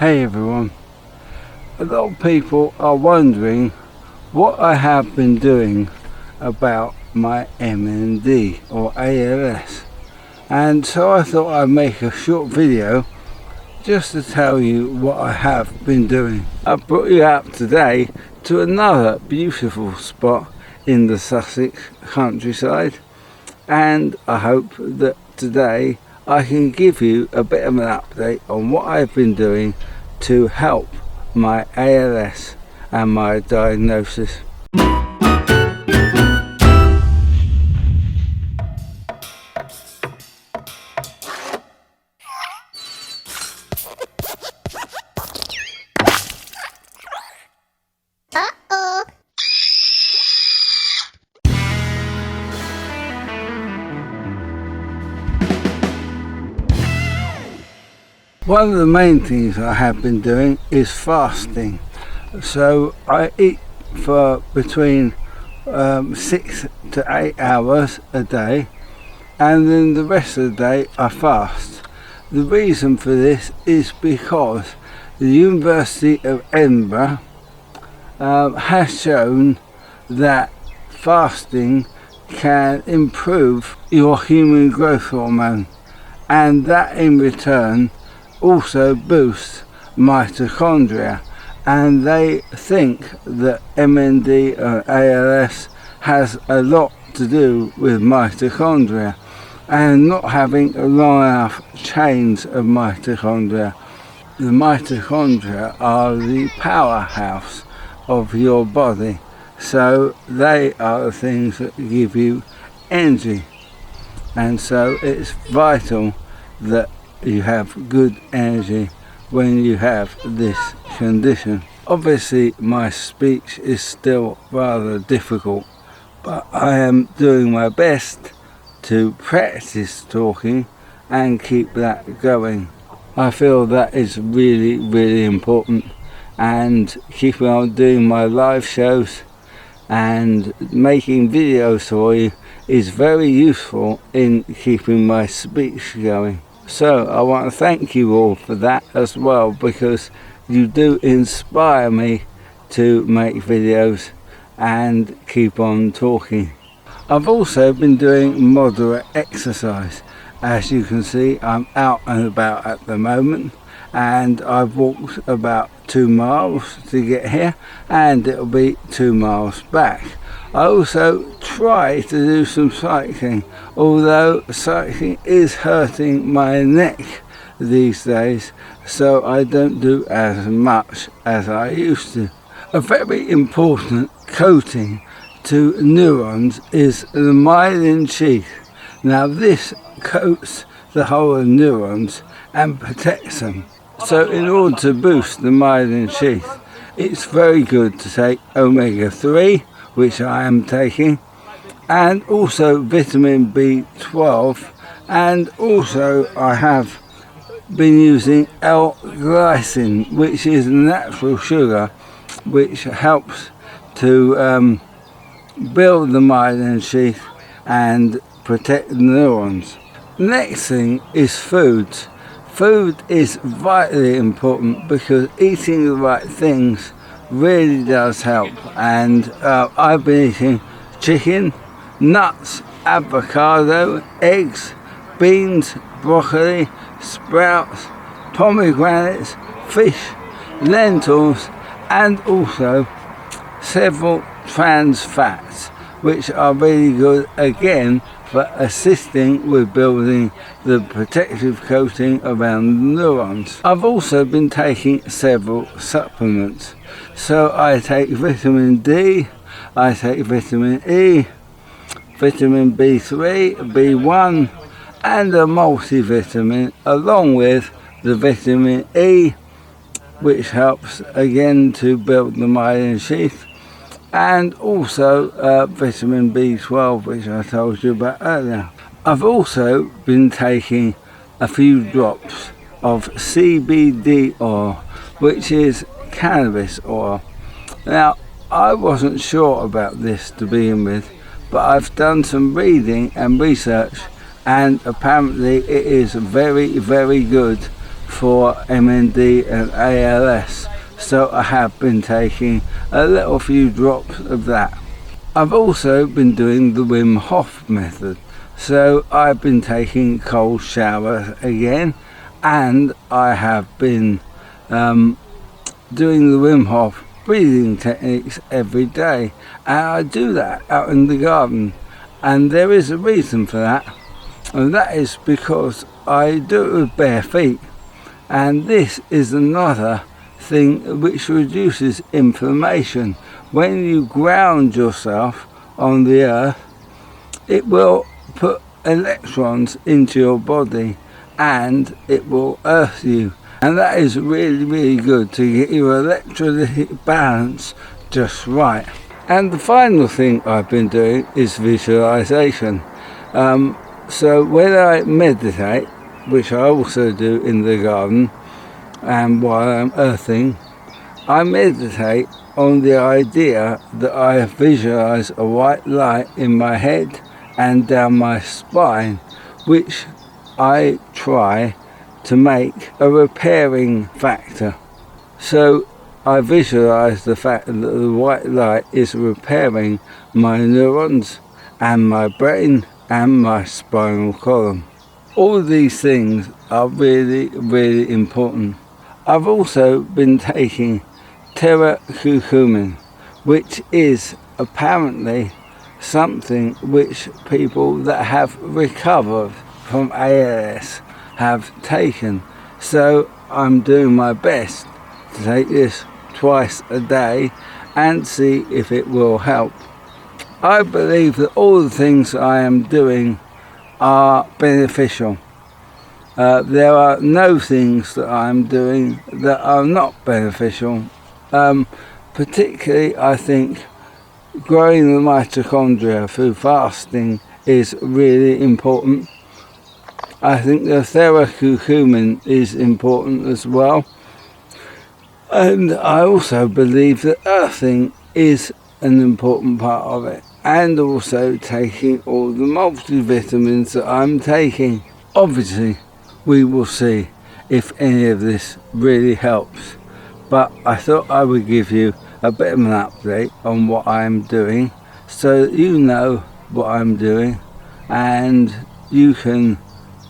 Hey everyone, a lot of people are wondering what I have been doing about my MND or ALS, and so I thought I'd make a short video just to tell you what I have been doing. I've brought you out today to another beautiful spot in the Sussex countryside, and I hope that today I can give you a bit of an update on what I've been doing to help my ALS and my diagnosis. One of the main things I have been doing is fasting. So I eat for between 6 to 8 hours a day, and then the rest of the day I fast. The reason for this is because the University of Edinburgh has shown that fasting can improve your human growth hormone, and that in return also boosts mitochondria, and they think that MND or ALS has a lot to do with mitochondria and not having long enough chains of mitochondria. The mitochondria are the powerhouse of your body, so they are the things that give you energy, and so it's vital that you have good energy when you have this condition. Obviously my speech is still rather difficult, but I am doing my best to practice talking and keep that going. I feel that is really important, and keeping on doing my live shows and making videos for you is very useful in keeping my speech going. So I want to thank you all for that as well, because you do inspire me to make videos and keep on talking. I've also been doing moderate exercise. As you can see, I'm out and about at the moment, and I've walked about 2 miles to get here, and it'll be 2 miles back. I also try to do some cycling, although cycling is hurting my neck these days, so I don't do as much as I used to. A very important coating to neurons is the myelin sheath. Now this coats the whole of neurons and protects them. So in order to boost the myelin sheath, it's very good to take omega-3, which I am taking, and also vitamin B12, and also I have been using L-glycine, which is a natural sugar which helps to build the myelin sheath and protect the neurons. Next thing is food. Food is vitally important because eating the right things really does help, and I've been eating chicken, nuts, avocado, eggs, beans, broccoli, sprouts, pomegranates, fish, lentils, and also several trans fats, which are really good again for assisting with building the protective coating around the neurons. I've also been taking several supplements. So I take vitamin D, I take vitamin E, vitamin B3, B1, and a multivitamin, along with the vitamin E, which helps again to build the myelin sheath, and also vitamin B12, which I told you about earlier. I've also been taking a few drops of CBD oil, which is cannabis oil. Now, I wasn't sure about this to begin with, but I've done some reading and research, and apparently it is very good for MND and ALS, so I have been taking a little few drops of that. I've also been doing the Wim Hof method, so I've been taking cold showers again, and I have been doing the Wim Hof breathing techniques every day, and I do that out in the garden, and there is a reason for that, and that is because I do it with bare feet, and this is another thing which reduces inflammation. When you ground yourself on the earth, it will put electrons into your body and it will earth you, and that is really good to get your electrolytic balance just right. And the final thing I've been doing is visualization. So when I meditate, which I also do in the garden and while I'm earthing, I meditate on the idea that I visualize a white light in my head and down my spine, which I try to make a repairing factor. So I visualize the fact that the white light is repairing my neurons and my brain and my spinal column. All of these things are really important. I've also been taking curcumin, which is apparently something which people that have recovered from ALS have taken. So I'm doing my best to take this twice a day and see if it will help. I believe that all the things I am doing are beneficial. There are no things that I'm doing that are not beneficial. Particularly, I think growing the mitochondria through fasting is really important. I think the curcumin is important as well. And I also believe that earthing is an important part of it. And also taking all the multivitamins that I'm taking. Obviously, we will see if any of this really helps. But I thought I would give you a bit of an update on what I'm doing, so that you know what I'm doing and you can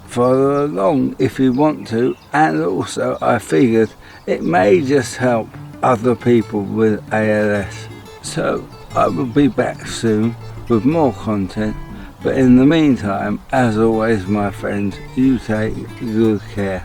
follow along if you want to. And also I figured it may just help other people with ALS. So I will be back soon with more content, but in the meantime, as always my friends, you take good care.